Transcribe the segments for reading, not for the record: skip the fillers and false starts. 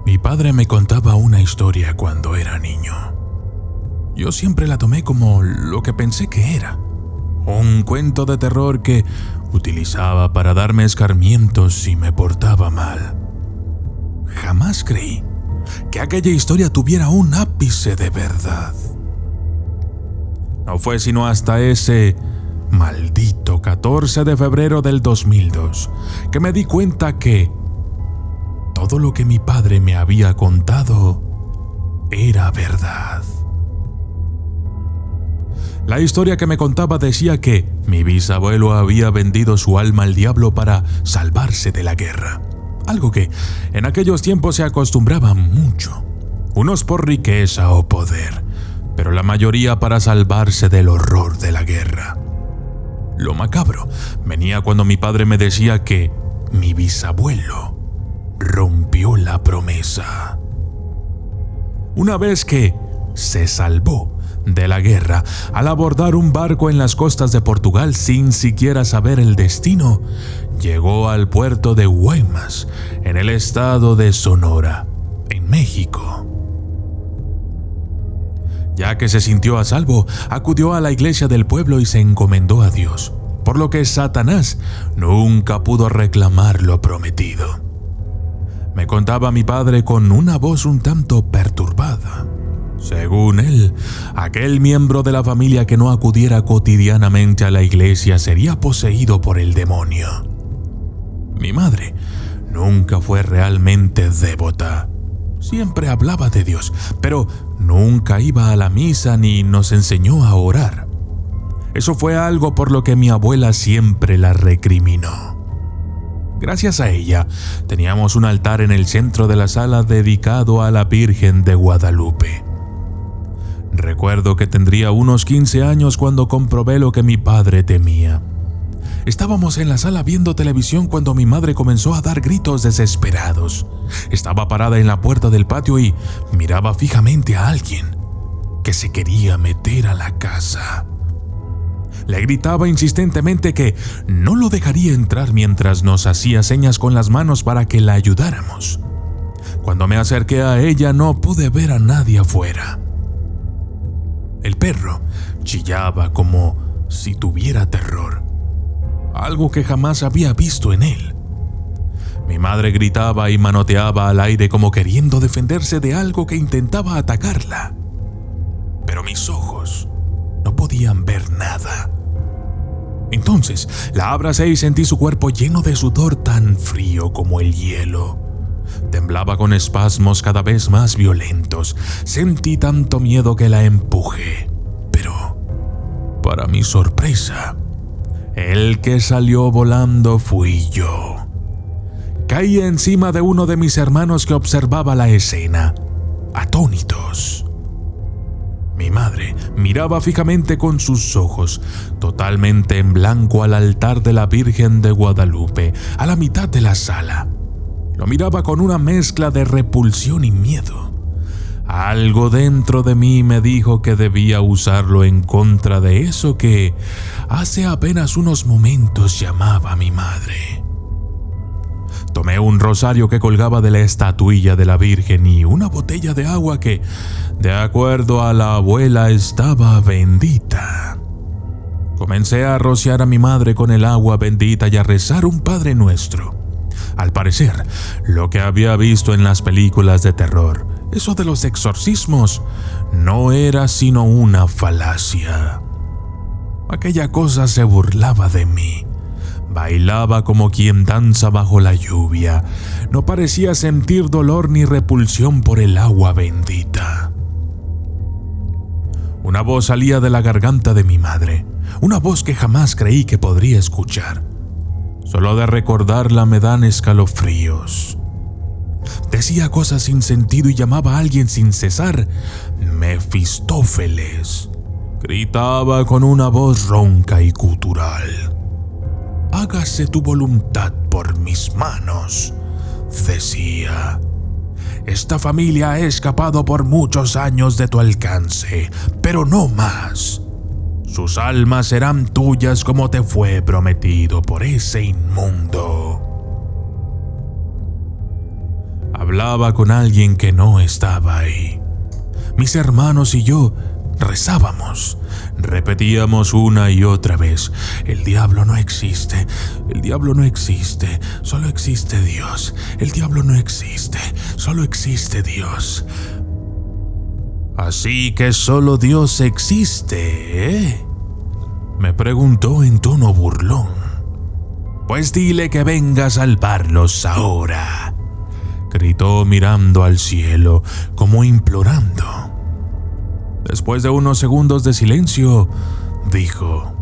Mi padre me contaba una historia cuando era niño. Yo siempre la tomé como lo que pensé que era: un cuento de terror que utilizaba para darme escarmientos si me portaba mal. Jamás creí que aquella historia tuviera un ápice de verdad. No fue sino hasta ese maldito 14 de febrero del 2002 que me di cuenta que todo lo que mi padre me había contado era verdad. La historia que me contaba decía que mi bisabuelo había vendido su alma al diablo para salvarse de la guerra, algo que en aquellos tiempos se acostumbraba mucho, unos por riqueza o poder, pero la mayoría para salvarse del horror de la guerra. Lo macabro venía cuando mi padre me decía que mi bisabuelo rompió la promesa. Una vez que se salvó de la guerra al abordar un barco en las costas de Portugal sin siquiera saber el destino, llegó al puerto de Guaymas, en el estado de Sonora, en México. Ya que se sintió a salvo, acudió a la iglesia del pueblo y se encomendó a Dios, por lo que Satanás nunca pudo reclamar lo prometido. Me contaba mi padre con una voz un tanto perturbada. Según él, aquel miembro de la familia que no acudiera cotidianamente a la iglesia sería poseído por el demonio. Mi madre nunca fue realmente devota. Siempre hablaba de Dios, pero nunca iba a la misa ni nos enseñó a orar. Eso fue algo por lo que mi abuela siempre la recriminó. Gracias a ella, teníamos un altar en el centro de la sala dedicado a la Virgen de Guadalupe. Recuerdo que tendría unos 15 años cuando comprobé lo que mi padre temía. Estábamos en la sala viendo televisión cuando mi madre comenzó a dar gritos desesperados. Estaba parada en la puerta del patio y miraba fijamente a alguien que se quería meter a la casa. Le gritaba insistentemente que no lo dejaría entrar mientras nos hacía señas con las manos para que la ayudáramos. Cuando me acerqué a ella no pude ver a nadie afuera. El perro chillaba como si tuviera terror, algo que jamás había visto en él. Mi madre gritaba y manoteaba al aire como queriendo defenderse de algo que intentaba atacarla. Pero mis ojos no podían ver nada. Entonces la abracé y sentí su cuerpo lleno de sudor tan frío como el hielo. Temblaba con espasmos cada vez más violentos. Sentí tanto miedo que la empujé. Pero, para mi sorpresa, el que salió volando fui yo. Caí encima de uno de mis hermanos que observaba la escena, atónitos. Mi madre miraba fijamente con sus ojos, totalmente en blanco, al altar de la Virgen de Guadalupe, a la mitad de la sala. Lo miraba con una mezcla de repulsión y miedo. Algo dentro de mí me dijo que debía usarlo en contra de eso que hace apenas unos momentos llamaba mi madre. Tomé un rosario que colgaba de la estatuilla de la Virgen y una botella de agua que, de acuerdo a la abuela, estaba bendita. Comencé a rociar a mi madre con el agua bendita y a rezar un Padre Nuestro. Al parecer, lo que había visto en las películas de terror, eso de los exorcismos, no era sino una falacia. Aquella cosa se burlaba de mí. Bailaba como quien danza bajo la lluvia. No parecía sentir dolor ni repulsión por el agua bendita. Una voz salía de la garganta de mi madre, una voz que jamás creí que podría escuchar. Solo de recordarla me dan escalofríos. Decía cosas sin sentido y llamaba a alguien sin cesar Mefistófeles. Gritaba con una voz ronca y gutural: «Hágase tu voluntad por mis manos», decía. «Esta familia ha escapado por muchos años de tu alcance, pero no más. Sus almas serán tuyas como te fue prometido por ese inmundo». A hablaba con alguien que no estaba ahí. Mis hermanos y yo rezábamos. Repetíamos una y otra vez: el diablo no existe, el diablo no existe, solo existe Dios. El diablo no existe, solo existe Dios. Así que solo Dios existe, ¿eh? Me preguntó en tono burlón. Pues dile que venga a salvarlos ahora, gritó mirando al cielo como implorando. Después de unos segundos de silencio, dijo: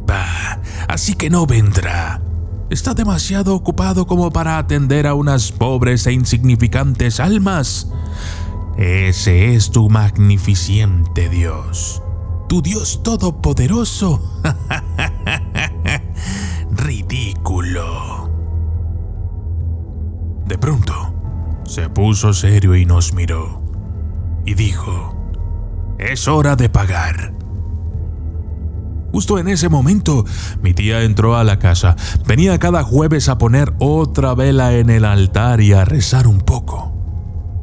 bah, así que no vendrá. Está demasiado ocupado como para atender a unas pobres e insignificantes almas. Ese es tu magnificente Dios, tu Dios todopoderoso. Ridículo. De pronto, se puso serio y nos miró, y dijo: es hora de pagar. Justo en ese momento, mi tía entró a la casa. Venía cada jueves a poner otra vela en el altar y a rezar un poco.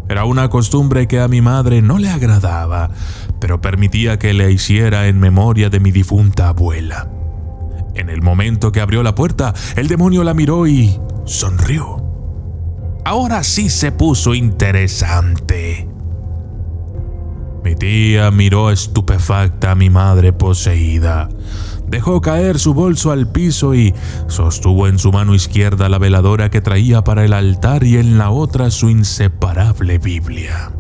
Era una costumbre que a mi madre no le agradaba, pero permitía que le hiciera en memoria de mi difunta abuela. En el momento que abrió la puerta, el demonio la miró y sonrió. Ahora sí se puso interesante. Mi tía miró estupefacta a mi madre poseída. Dejó caer su bolso al piso y sostuvo en su mano izquierda la veladora que traía para el altar y en la otra su inseparable Biblia.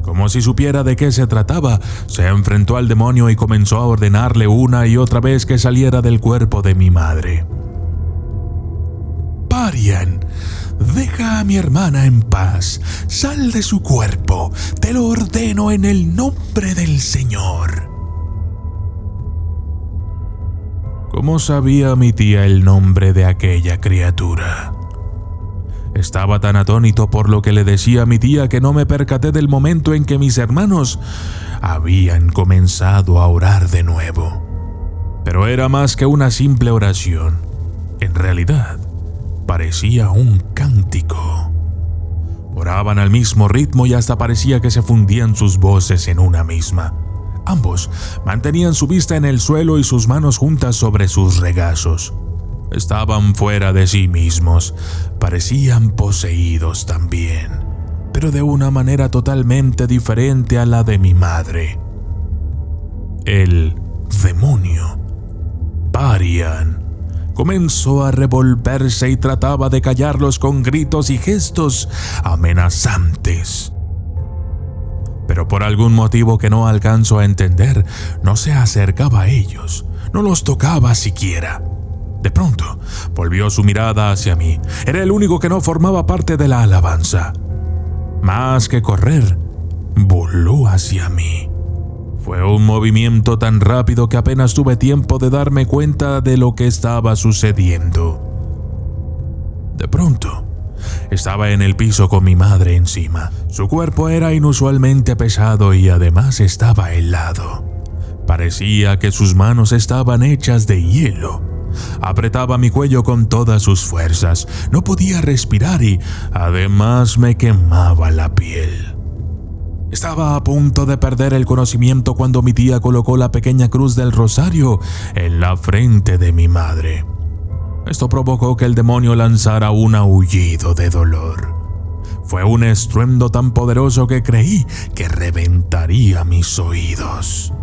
Como si supiera de qué se trataba, se enfrentó al demonio y comenzó a ordenarle una y otra vez que saliera del cuerpo de mi madre. Parian, deja a mi hermana en paz, sal de su cuerpo, te lo ordeno en el nombre del Señor. ¿Cómo sabía mi tía el nombre de aquella criatura? Estaba tan atónito por lo que le decía a mi tía que no me percaté del momento en que mis hermanos habían comenzado a orar de nuevo. Pero era más que una simple oración. En realidad, parecía un cántico. Oraban al mismo ritmo y hasta parecía que se fundían sus voces en una misma. Ambos mantenían su vista en el suelo y sus manos juntas sobre sus regazos. Estaban fuera de sí mismos, parecían poseídos también, pero de una manera totalmente diferente a la de mi madre. El demonio, Parian, comenzó a revolverse y trataba de callarlos con gritos y gestos amenazantes. Pero por algún motivo que no alcanzo a entender, no se acercaba a ellos, no los tocaba siquiera. De pronto, volvió su mirada hacia mí. Era el único que no formaba parte de la alabanza. Más que correr, voló hacia mí. Fue un movimiento tan rápido que apenas tuve tiempo de darme cuenta de lo que estaba sucediendo. De pronto, estaba en el piso con mi madre encima. Su cuerpo era inusualmente pesado y además estaba helado. Parecía que sus manos estaban hechas de hielo. Apretaba mi cuello con todas sus fuerzas. No podía respirar y además me quemaba la piel. Estaba a punto de perder el conocimiento cuando mi tía colocó la pequeña cruz del rosario en la frente de mi madre. Esto provocó que el demonio lanzara un aullido de dolor. Fue un estruendo tan poderoso que creí que reventaría mis oídos.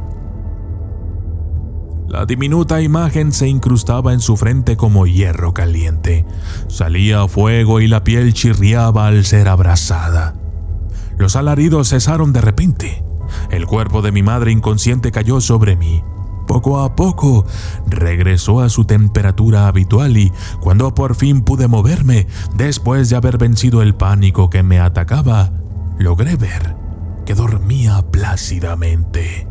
La diminuta imagen se incrustaba en su frente como hierro caliente. Salía fuego y la piel chirriaba al ser abrasada. Los alaridos cesaron de repente. El cuerpo de mi madre inconsciente cayó sobre mí. Poco a poco regresó a su temperatura habitual y cuando por fin pude moverme, después de haber vencido el pánico que me atacaba, logré ver que dormía plácidamente.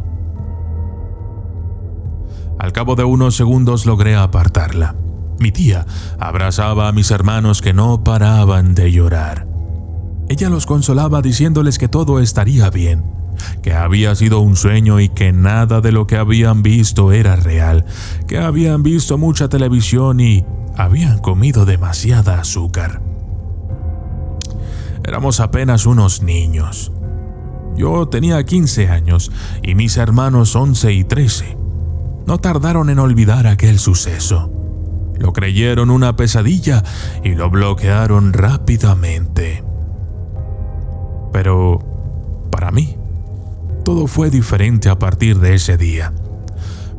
Al cabo de unos segundos logré apartarla. Mi tía abrazaba a mis hermanos que no paraban de llorar. Ella los consolaba diciéndoles que todo estaría bien, que había sido un sueño y que nada de lo que habían visto era real, que habían visto mucha televisión y habían comido demasiada azúcar. Éramos apenas unos niños. Yo tenía 15 años y mis hermanos 11 y 13. No tardaron en olvidar aquel suceso. Lo creyeron una pesadilla y lo bloquearon rápidamente. Pero, para mí, todo fue diferente a partir de ese día.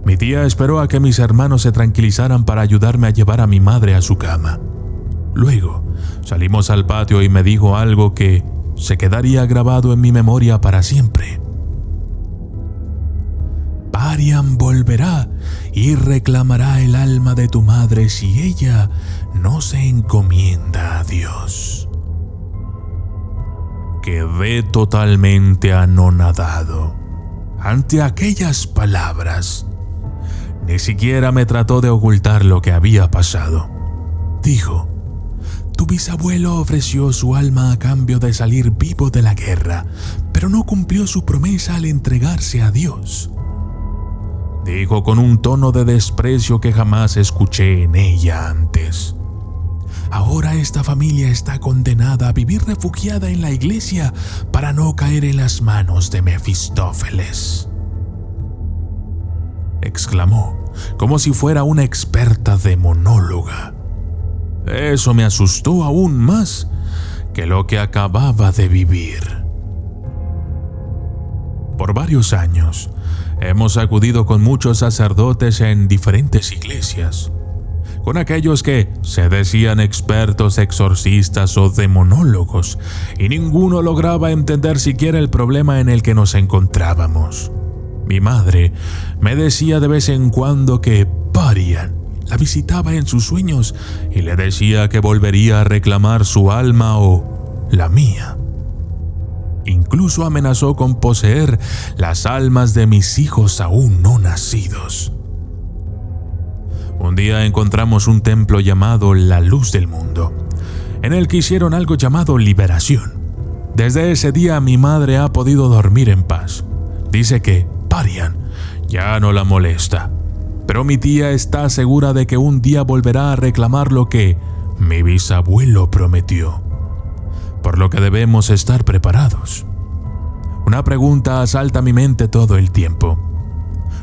Mi tía esperó a que mis hermanos se tranquilizaran para ayudarme a llevar a mi madre a su cama. Luego, salimos al patio y me dijo algo que se quedaría grabado en mi memoria para siempre. Parian volverá y reclamará el alma de tu madre si ella no se encomienda a Dios. Quedé totalmente anonadado ante aquellas palabras. Ni siquiera me trató de ocultar lo que había pasado. Dijo: tu bisabuelo ofreció su alma a cambio de salir vivo de la guerra, pero no cumplió su promesa al entregarse a Dios. Dijo con un tono de desprecio que jamás escuché en ella antes. Ahora esta familia está condenada a vivir refugiada en la iglesia para no caer en las manos de Mefistófeles, exclamó, como si fuera una experta demonóloga. Eso me asustó aún más que lo que acababa de vivir. Por varios años, hemos acudido con muchos sacerdotes en diferentes iglesias, con aquellos que se decían expertos exorcistas o demonólogos, y ninguno lograba entender siquiera el problema en el que nos encontrábamos. Mi madre me decía de vez en cuando que Parian la visitaba en sus sueños y le decía que volvería a reclamar su alma o la mía. Incluso amenazó con poseer las almas de mis hijos aún no nacidos. Un día encontramos un templo llamado La Luz del Mundo, en el que hicieron algo llamado liberación. Desde ese día mi madre ha podido dormir en paz. Dice que Parian ya no la molesta, pero mi tía está segura de que un día volverá a reclamar lo que mi bisabuelo prometió, por lo que debemos estar preparados. Una pregunta asalta mi mente todo el tiempo.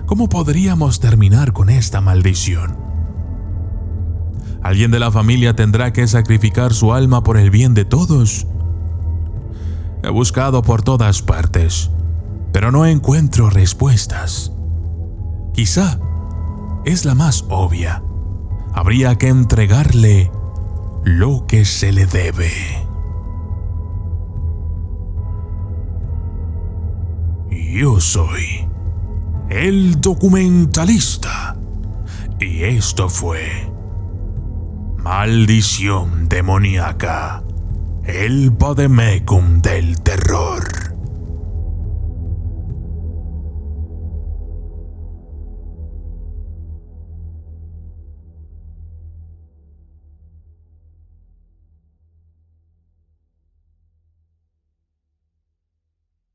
¿Cómo podríamos terminar con esta maldición? ¿Alguien de la familia tendrá que sacrificar su alma por el bien de todos? He buscado por todas partes, pero no encuentro respuestas. Quizá es la más obvia. Habría que entregarle lo que se le debe. Yo soy el documentalista y esto fue Maldición Demoníaca, el vademecum del terror.